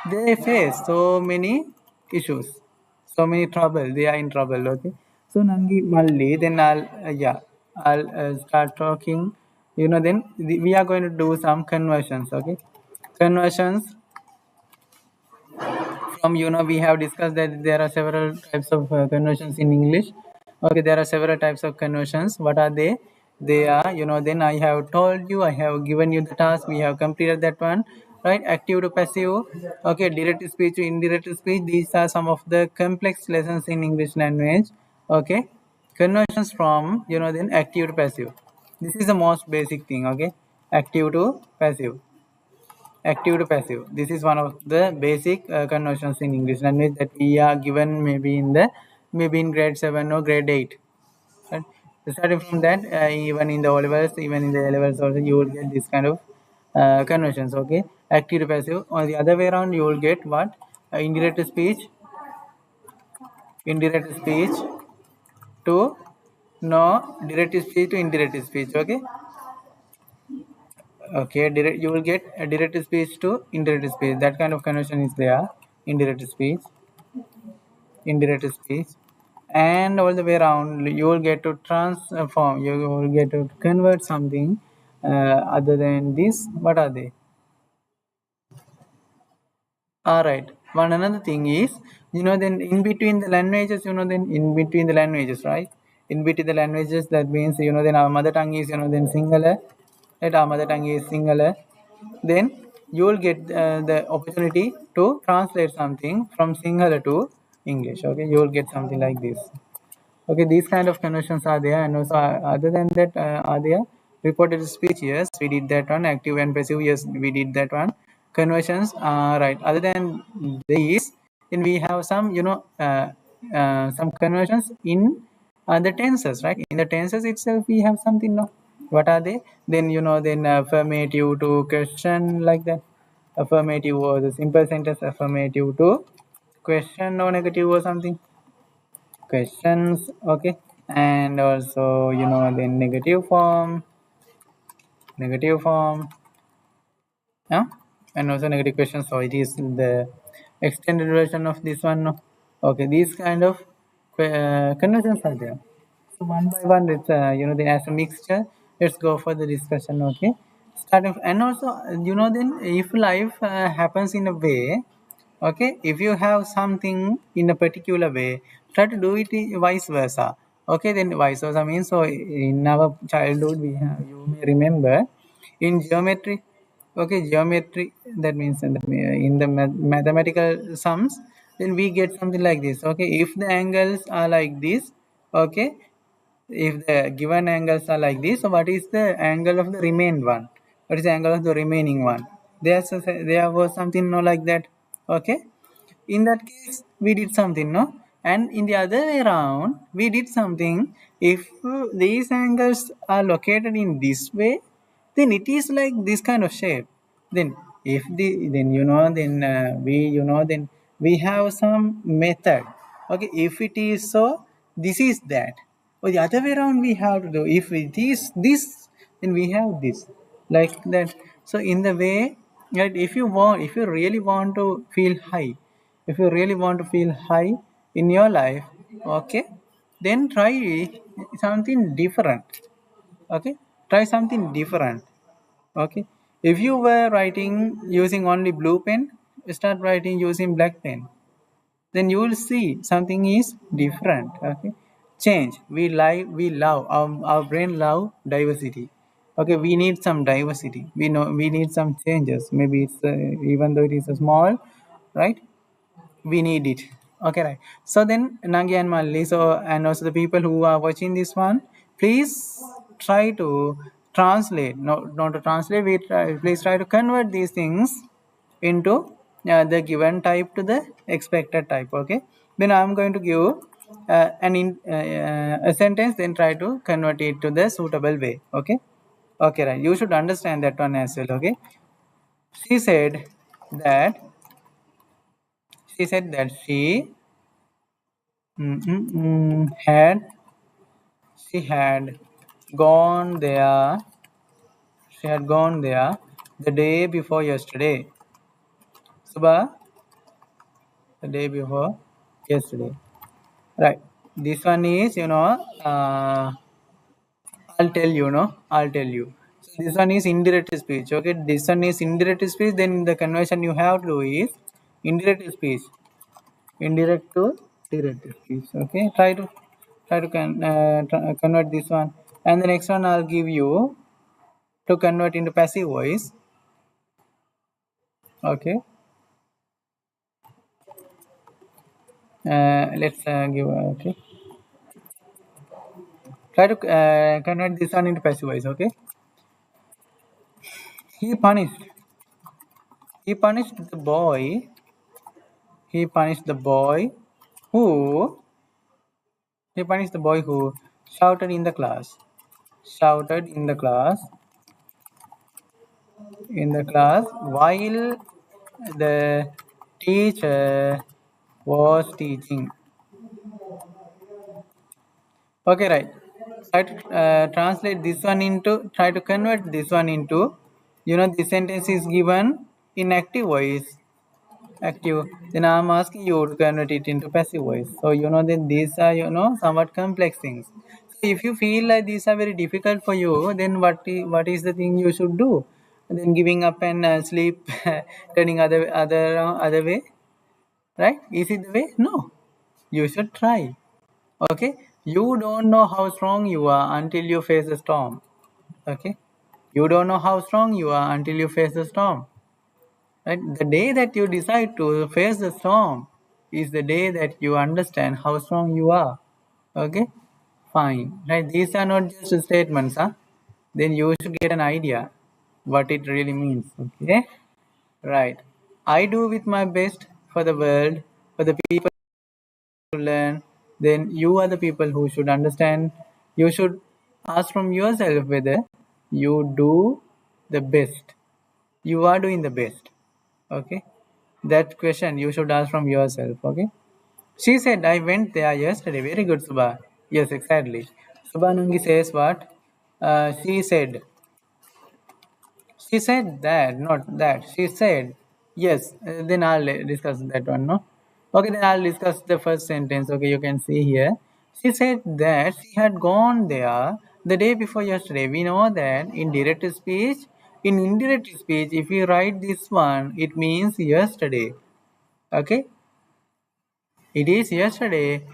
Speaker 1: they face so many issues, so many trouble. They are in trouble. Okay, so Nangi Malli, then I'll start talking. Then we are going to do some conversions. Okay, conversions from we have discussed that there are several types of conversions in English. Okay, there are several types of conversions. What are they? They are, then I have told you, I have given you the task, we have completed that one, right? Active to passive. Okay, direct speech to indirect speech. These are some of the complex lessons in English language. Okay, conversions from, then active to passive. This is the most basic thing. Okay, active to passive. Active to passive. This is one of the basic conversions in English language that we are given maybe in grade 7 or grade 8. Right? Starting from that, even in the O levels, even in the A levels also, you will get this kind of conversions. Okay, active to passive. On the other way around, you will get what? Indirect speech, indirect speech to no direct speech to indirect speech. Okay, okay, direct. You will get a direct speech to indirect speech. That kind of conversion is there. Indirect speech, indirect speech, and all the way around you will get to transform, you will get to convert something other than this. What are they? All right, one another thing is, then in between the languages, then in between the languages, right? In between the languages, that means, then our mother tongue is, then singular, right? Our mother tongue is singular. Then you will get the opportunity to translate something from singular to English. Okay, you will get something like this. Okay, these kind of conversions are there, and also other than that, are there reported speech? Yes, we did that one. Active and passive, yes, we did that one. Conversions, right? Other than these, then we have some, some conversions in the tenses, right? In the tenses itself, we have something. No, what are they? Then then affirmative to question, like that. Affirmative or the simple sentence, affirmative to question or negative or something. Questions. Okay, and also the negative form, yeah, and also negative questions. So it is the extended version of this one, no? Okay, these kind of conversions are there. So one by one, it's then as a mixture, let's go for the discussion. Okay, starting and also then if life happens in a way. Okay, if you have something in a particular way, try to do it vice versa. Okay, then vice versa means, so in our childhood we have, you may remember, in geometry. Okay, geometry, that means in the mathematical sums, then we get something like this. Okay, if the angles are like this, okay, if the given angles are like this, so what is the angle of the remained one? What is the angle of the remaining one? There was something no like that. Okay, in that case we did something, no? And in the other way around, we did something. If these angles are located in this way, then it is like this kind of shape. Then if the then then then we have some method. Okay, if it is so, this is that. Or the other way around, we have to do, if it is this, then we have this, like that. So in the way, right, if you really want to feel high, if you really want to feel high in your life, okay, then try something different. Okay, try something different. Okay, if you were writing using only blue pen, start writing using black pen, then you will see something is different. Okay, change. We love our brain love diversity. Okay, we need some diversity. We know we need some changes. Maybe it's even though it is a small, right? We need it. Okay, right. So then Nagi and Malli, so and also the people who are watching this one, please try to translate. No, not to translate. Please try to convert these things into the given type to the expected type. Okay. Then I'm going to give a sentence. Then try to convert it to the suitable way. Okay. Okay, right. You should understand that one as well. Okay. She said that she said that had she had gone there the day before yesterday. Subha, the day before yesterday. Right. This one is, I'll tell you, no? I'll tell you. So this one is indirect speech. Okay. This one is indirect speech. Then the conversion you have to do is indirect speech. Indirect to direct speech. Okay. Try to convert this one. And the next one I'll give you to convert into passive voice. Okay. Let's give okay. Try to convert this one into passive voice. Okay. He punished. He punished the boy. He punished the boy who. He punished the boy who shouted in the class. Shouted in the class. In the class while the teacher was teaching. Okay, right. Try to try to convert this one into, the sentence is given in active voice. Active. Then I'm asking you to convert it into passive voice. So, that these are, somewhat complex things. So, if you feel like these are very difficult for you, then what is the thing you should do? Then giving up and sleep, turning other way, right? Is it the way? No. You should try. Okay, you don't know how strong you are until you face a storm. Okay, you don't know how strong you are until you face the storm. Right, the day that you decide to face the storm is the day that you understand how strong you are. Okay, fine. Right, these are not just statements, huh? Then you should get an idea what it really means. Okay, right. I do with my best for the world, for the people to learn. Then you are the people who should understand. You should ask from yourself whether you do the best. You are doing the best. Okay. That question you should ask from yourself. Okay. She said, I went there yesterday. Very good, Subha. Yes, exactly. Subha Nangi says what? She said, she said that, not that. She said, yes. Then I'll discuss that one, no? Okay, then I'll discuss the first sentence. Okay, you can see here. She said that she had gone there the day before yesterday. We know that in indirect speech, if you write this one, it means yesterday. Okay, it is yesterday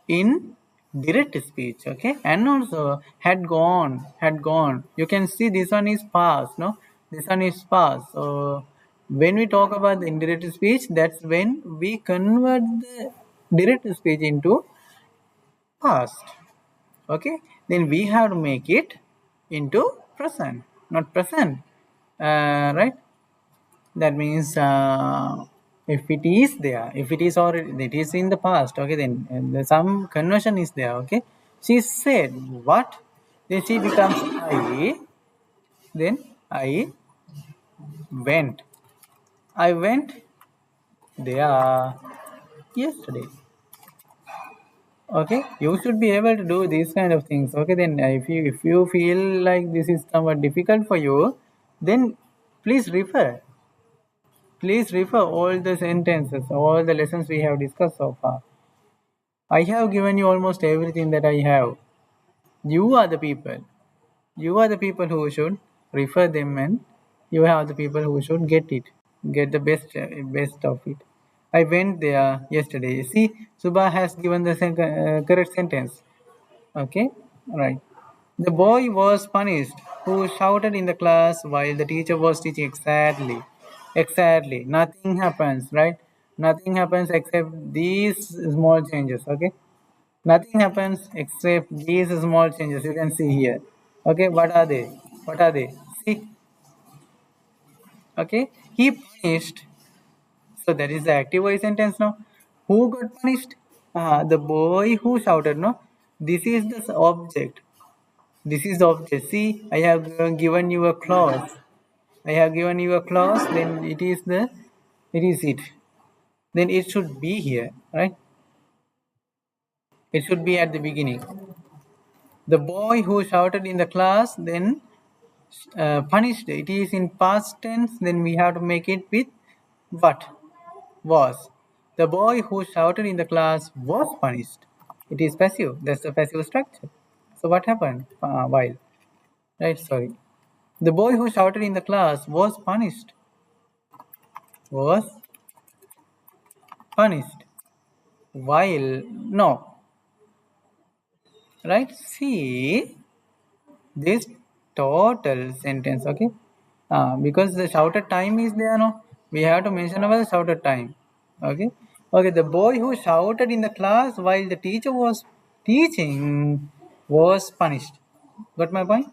Speaker 1: in direct speech. Okay, and also had gone, you can see this one is past, no, this one is past. So when we talk about the indirect speech, that's when we convert the direct speech into past. Okay, then we have to make it into present, not present. Right, that means if it is there, if it is already, it is in the past. Okay, then some conversion is there. Okay, she said what, then she becomes I, then I went, I went there yesterday. Okay, you should be able to do these kind of things. Okay, then if you feel like this is somewhat difficult for you, then please refer all the sentences, all the lessons we have discussed so far. I have given you almost everything that I have. You are the people. You are the people who should refer them, and you are the people who should get the best of it. I went there yesterday. See, Subha has given the correct sentence. Okay, right. The boy was punished who shouted in the class while the teacher was teaching. Exactly. Exactly. Nothing happens, right? Nothing happens except these small changes, okay? Nothing happens except these small changes you can see here. Okay, what are they? What are they? See, okay? He punished. So that is the active voice sentence now. Who got punished? The boy who shouted, no? This is the object. This is the object. See, I have given you a clause. I have given you a clause, then it is it. Then it should be here, right? It should be at the beginning. The boy who shouted in the class, then punished. It is in past tense, then we have to make it with what? Was. The boy who shouted in the class was punished. It is passive. That's the passive structure. So what happened? While. Right, sorry. The boy who shouted in the class was punished. Was punished. While. No. Right? See this total sentence, okay? Because the shouted time is there, no? We have to mention about the shouted time. Okay? Okay, the boy who shouted in the class while the teacher was teaching was punished. Got my point?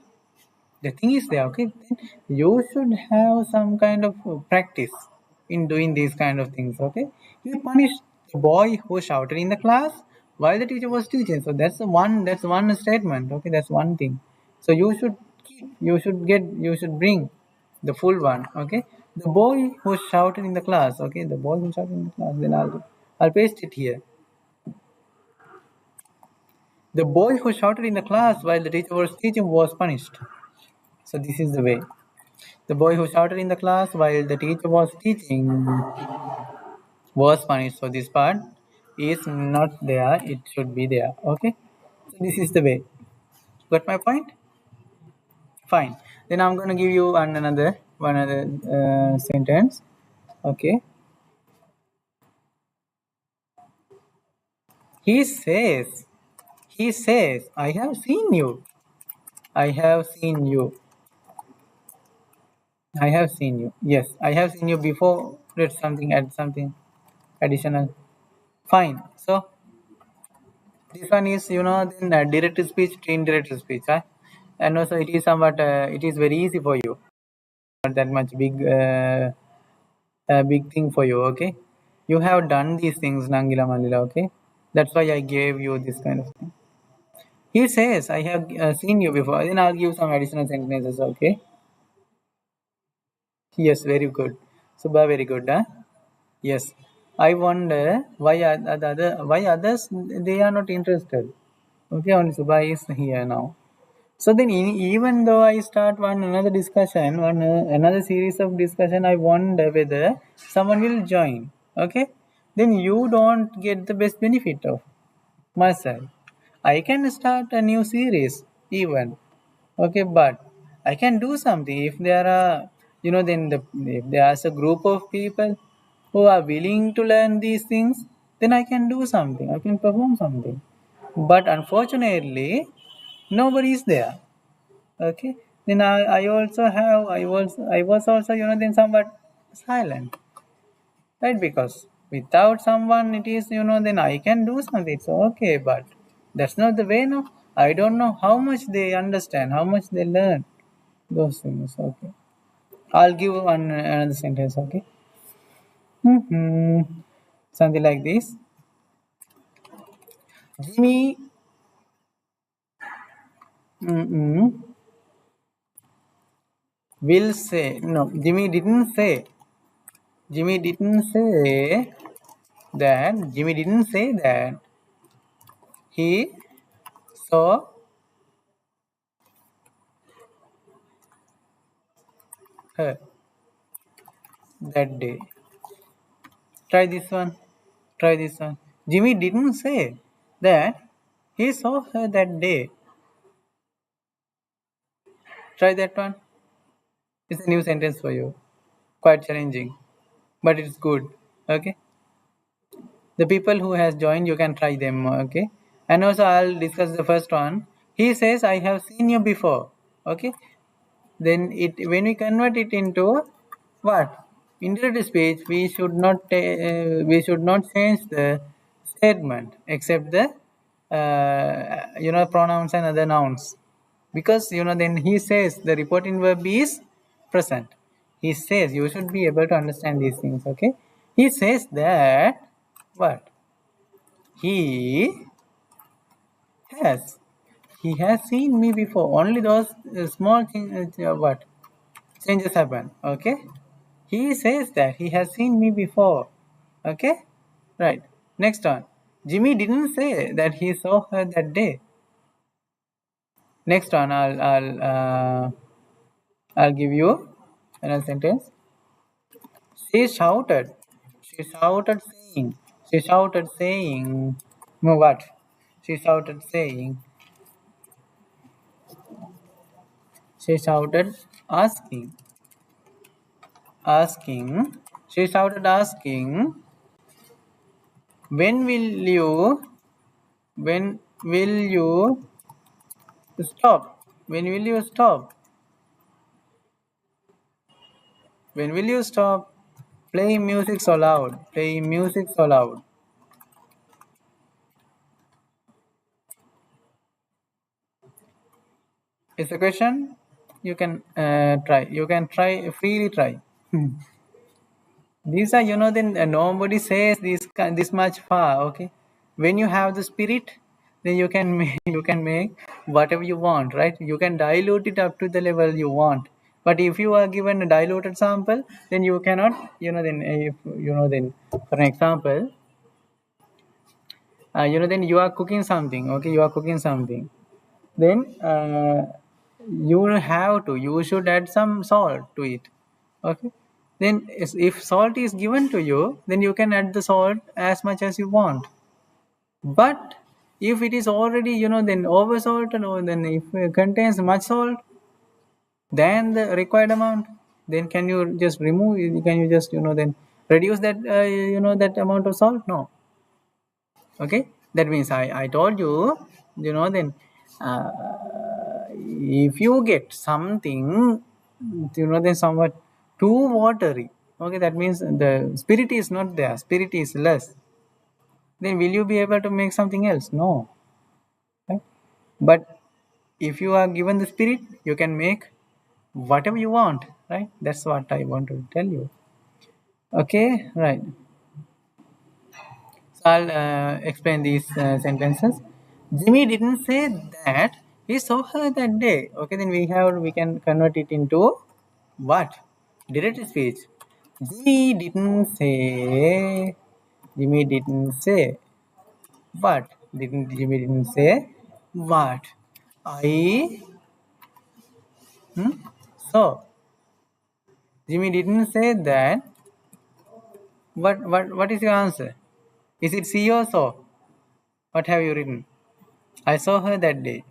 Speaker 1: The thing is there, okay? Then you should have some kind of practice in doing these kind of things, okay? You punish the boy who shouted in the class while the teacher was teaching. So that's one statement, okay? That's one thing. So you should bring the full one, okay? The boy who shouted in the class, okay? The boy who shouted in the class, then I'll paste it here. The boy who shouted in the class while the teacher was teaching was punished. So this is the way. The boy who shouted in the class while the teacher was teaching was punished. So this part is not there. It should be there. Okay. So this is the way. Got my point? Fine. Then I'm gonna give you another one other sentence. Okay. He says. He says. I have seen you. I have seen you. I have seen you. Yes, I have seen you before. Let's something add something additional. Fine. So this one is, then direct speech to indirect speech, huh? And also it is somewhat, it is very easy for you. Not that much big thing for you, okay? You have done these things, Nangila Malila, okay? That's why I gave you this kind of thing. He says, I have seen you before. Then I'll give some additional sentences, okay? Yes, very good. Subha, very good, huh? Yes. I wonder why others they are not interested. Okay, only Subha is here now. So then, even though I start one another discussion, another series of discussion, I wonder whether someone will join. Okay, then you don't get the best benefit of myself. I can start a new series even. Okay, but I can do something if there are, if there's a group of people who are willing to learn these things, then I can do something. I can perform something. But unfortunately, nobody is there. Okay, then I was also then somewhat silent, right? Because without someone it is then I can do something, so okay, but that's not the way. No, I don't know how much they understand, how much they learn those things. Okay, I'll give one another sentence. Okay. Something like this. Jimmy mm-mm, will say, no, Jimmy didn't say Jimmy didn't say that he saw her that day. Try this one. Try this one. Jimmy didn't say that he saw her that day. Try that one. It's a new sentence for you. Quite challenging, but it's good. Okay. The people who has joined, you can try them. Okay. And also, I'll discuss the first one. He says, I have seen you before. Okay. Then it when we convert it into what? Indirect speech, we should not change the statement except the pronouns and other nouns, because then he says the reporting verb is present. He says, you should be able to understand these things. Okay. He says that what? He has. He has seen me before. Only those small things, what changes happen. Okay. He says that he has seen me before. Okay. Right. Next one. Jimmy didn't say that he saw her that day. Next one. I'll give you another sentence. She shouted. She shouted saying. She shouted saying. No, what? She shouted saying. She shouted asking. Asking. She shouted asking. When will you? When will you stop? When will you stop? When will you stop playing music so loud? Playing music so loud. It's a question. You can try. You can try freely. Try. These are, then nobody says this much far. Okay, when you have the spirit, then you can make whatever you want, right? You can dilute it up to the level you want. But if you are given a diluted sample, then you cannot. Then if then for an example, then you are cooking something. Okay, you are cooking something. Then you should add some salt to it. Okay. Then if salt is given to you, then you can add the salt as much as you want. But if it is already then over salted, or then if it contains much salt than the required amount, then can you just remove it? Can you just then reduce that that amount of salt? No. Okay. That means I told you, then uh, if you get something then somewhat too watery, okay, that means the spirit is not there, spirit is less, then will you be able to make something else? No. Right? But if you are given the spirit, you can make whatever you want, right? That's what I want to tell you. Okay. Right. So I'll explain these sentences. Jimmy didn't say that he saw her that day. Okay, then we can convert it into what? Direct speech. Jimmy didn't say. Jimmy didn't say what? Didn't Jimmy didn't say what? I saw. Jimmy didn't say that. What is your answer? Is it see or saw? What have you written? I saw her that day.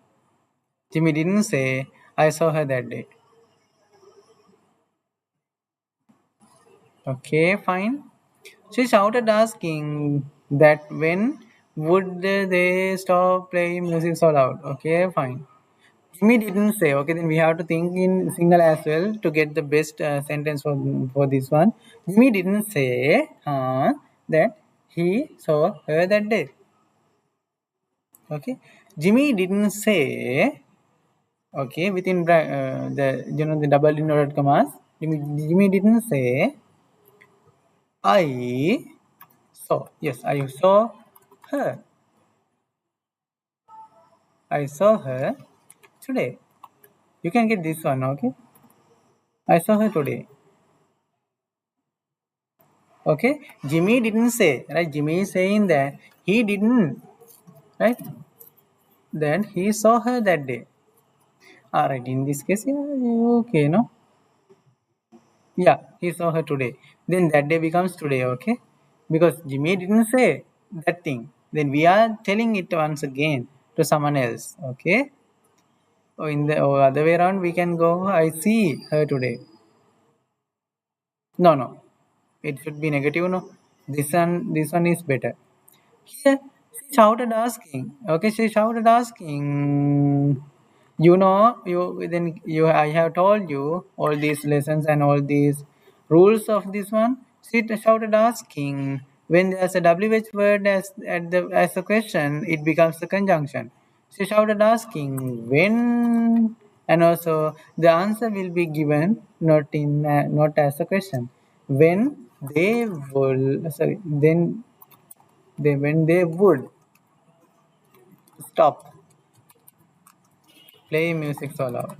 Speaker 1: Jimmy didn't say, I saw her that day. Okay, fine. She shouted, asking that when would they stop playing music so loud. Okay, fine. Jimmy didn't say. Okay, then we have to think in single as well to get the best sentence for this one. Jimmy didn't say that he saw her that day. Okay, Jimmy didn't say. Okay, within the the double inverted commas. Jimmy didn't say I saw. Yes, I saw her. I saw her today. You can get this one. Okay, I saw her today. Okay, Jimmy didn't say, right? Jimmy is saying that he didn't, right? Then he saw her that day. All right, in this case, yeah, okay, no? Yeah, he saw her today. Then that day becomes today, okay? Because Jimmy didn't say that thing. Then we are telling it once again to someone else, okay? Or in the other way around, we can go, I see her today. No. It should be negative, no? This one is better. Here, She shouted asking. Okay, she shouted asking. I have told you all these lessons and all these rules of this one. She shouted asking. When there's a WH word as a question, it becomes a conjunction. She shouted asking when, and also the answer will be given not as a question. When they will sorry then they when they would stop playing music so loud.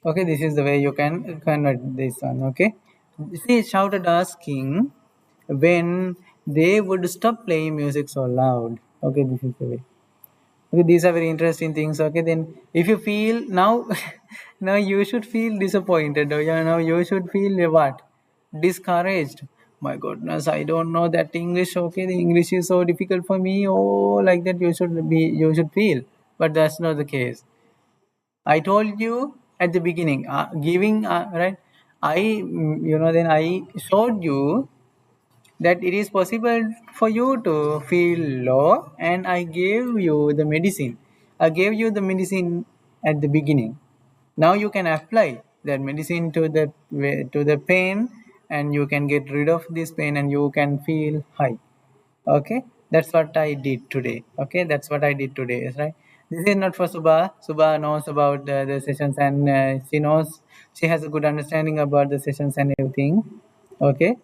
Speaker 1: Okay, this is the way you can convert this one. Okay, she shouted asking when they would stop playing music so loud. Okay, this is the way. Okay, these are very interesting things. Okay, then if you feel now, now you should feel disappointed. Or, now you should feel what? Discouraged. My goodness, I don't know that English. Okay, the English is so difficult for me. Oh, like that you should feel. But that's not the case. I told you at the beginning, giving right. Then I showed you that it is possible for you to feel low, and I gave you the medicine. I gave you the medicine at the beginning. Now you can apply that medicine to the pain, and you can get rid of this pain, and you can feel high. Okay, that's what I did today. Okay, that's what I did today, is right. This is not for Subha. Subha knows about the sessions, and she has a good understanding about the sessions and everything. Okay,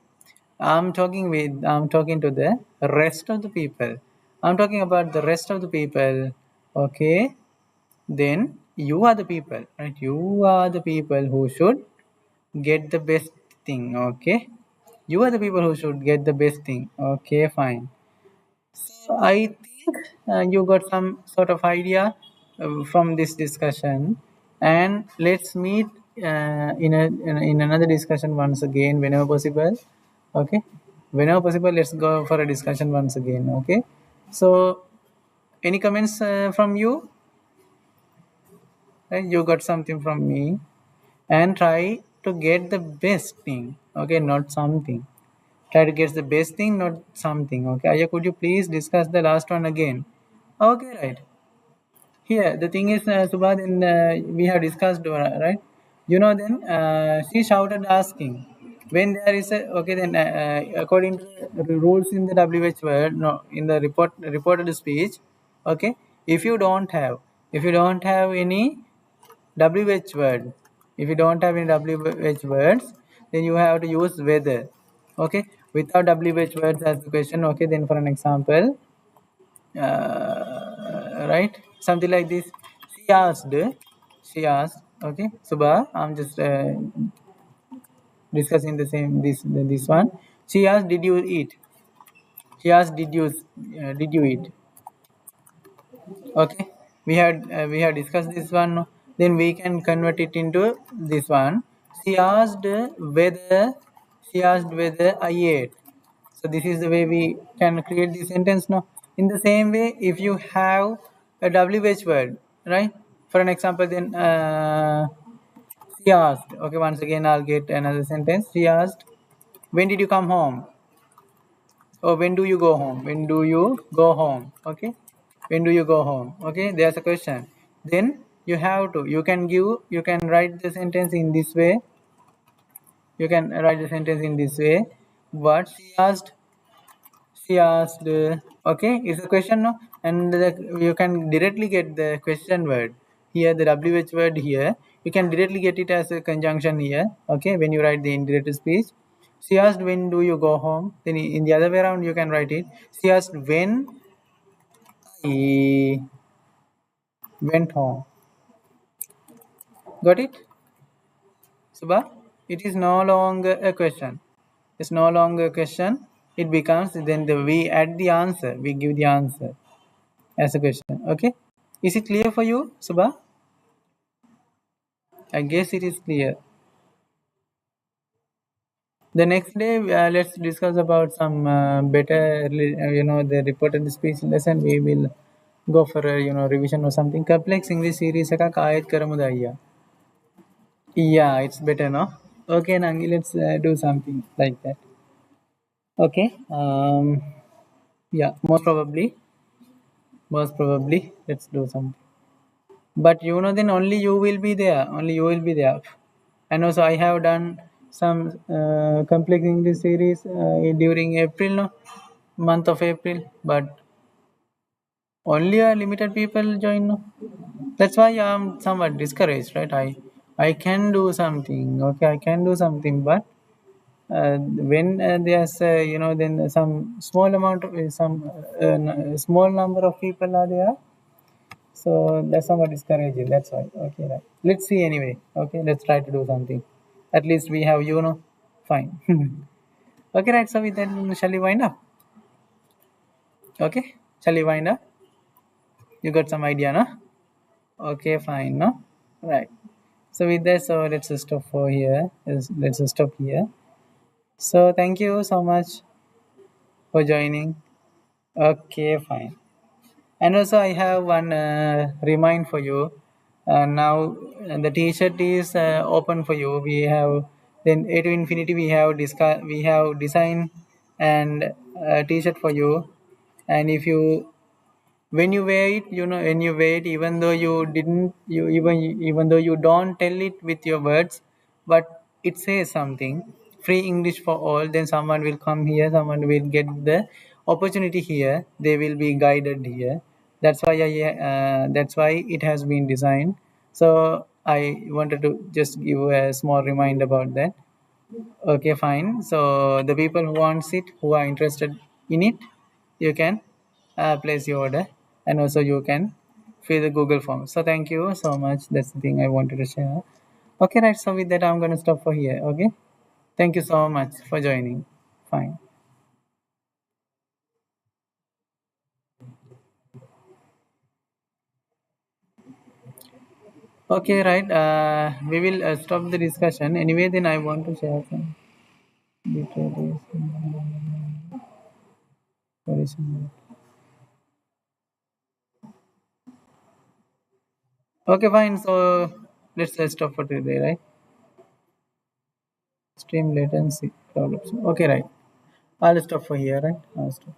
Speaker 1: I'm talking to the rest of the people. I'm talking about the rest of the people. Okay, then you are the people, right? You are the people who should get the best thing. Okay, you are the people who should get the best thing. Okay, fine. So I think you got some sort of idea from this discussion, and let's meet in another discussion once again whenever possible. Okay, whenever possible, let's go for a discussion once again. Okay, so any comments from you? Right? You got something from me, and try to get the best thing. Okay, not something. Try to get the best thing, not something. Okay, Aya, could you please discuss the last one again? Okay, right. Here, the thing is, Subha, then we have discussed, right? Then she shouted asking. When there is a, okay, then according to the rules in the WH word, no, in the reported speech, okay, if you don't have, if you don't have any WH word, if you don't have any WH words, then you have to use whether. Okay, without WH words as the question, okay, then for an example, right, something like this. She asked, okay, Subha, I'm just discussing the same this one. She asked, did you eat? She asked, did you eat? Okay, we have discussed this one. Then we can convert it into this one. She asked whether I ate. So this is the way we can create the sentence now. In the same way, if you have a WH word, right? For an example, then she asked. Okay, once again, I'll get another sentence. She asked, when did you come home? Or when do you go home? When do you go home? Okay, when do you go home? Okay, there's a question. Then you can write the sentence in this way. You can write the sentence in this way. What she asked, okay, it's a question, no? And you can directly get the question word here, the WH word here. You can directly get it as a conjunction here. Okay, when you write the indirect speech. She asked, when do you go home? Then in the other way around, you can write it. She asked, when I went home. Got it, Subha? It is no longer a question. It's no longer a question. It becomes, then we add the answer. We give the answer as a question. Okay, is it clear for you, Subha? I guess it is clear. The next day, let's discuss about some better, the reported speech lesson. We will go for a revision or something. Complex English series ka kahit karamudaya. Yeah, it's better, no? Okay, Nangi, let's do something like that. Okay. Yeah. Most probably. Let's do something. But then only you will be there. Only you will be there. And also, I have done some complex English series during April, no, month of April. But only a limited people join. No? That's why I'm somewhat discouraged, right? I can do something. Okay, I can do something, but when there's then some small amount of small number of people are there, so that's somewhat discouraging. That's why. Okay, right. Let's see anyway. Okay, let's try to do something. At least we have fine. Okay, right. So we then shall we wind up? Okay, shall we wind up? You got some idea, no? Okay, fine, no? Right. So with that, so let's just stop for here. Let's just stop here. So thank you so much for joining. Okay, fine. And also, I have one remind for you. Now the T-shirt is open for you. We have then A to infinity. We have design and T-shirt for you. And if you when you wear it, when you wear it, even though you didn't you even though you don't tell it with your words, but it says something. Free English for all. Then someone will come here, someone will get the opportunity here, they will be guided here. That's why it has been designed. So I wanted to just give a small reminder about that. Okay, fine. So the people who wants it, who are interested in it, you can place your order, and also you can fill the Google form. So thank you so much. That's the thing I wanted to share. Okay, right. So with that, I'm gonna stop for here. Okay. Thank you so much for joining. Fine. Okay, right. We will stop the discussion anyway. Then I want to share some details. Okay, fine. So let's stop for today, right? Stream latency problems. Okay, right. I'll stop for here, right? I'll stop.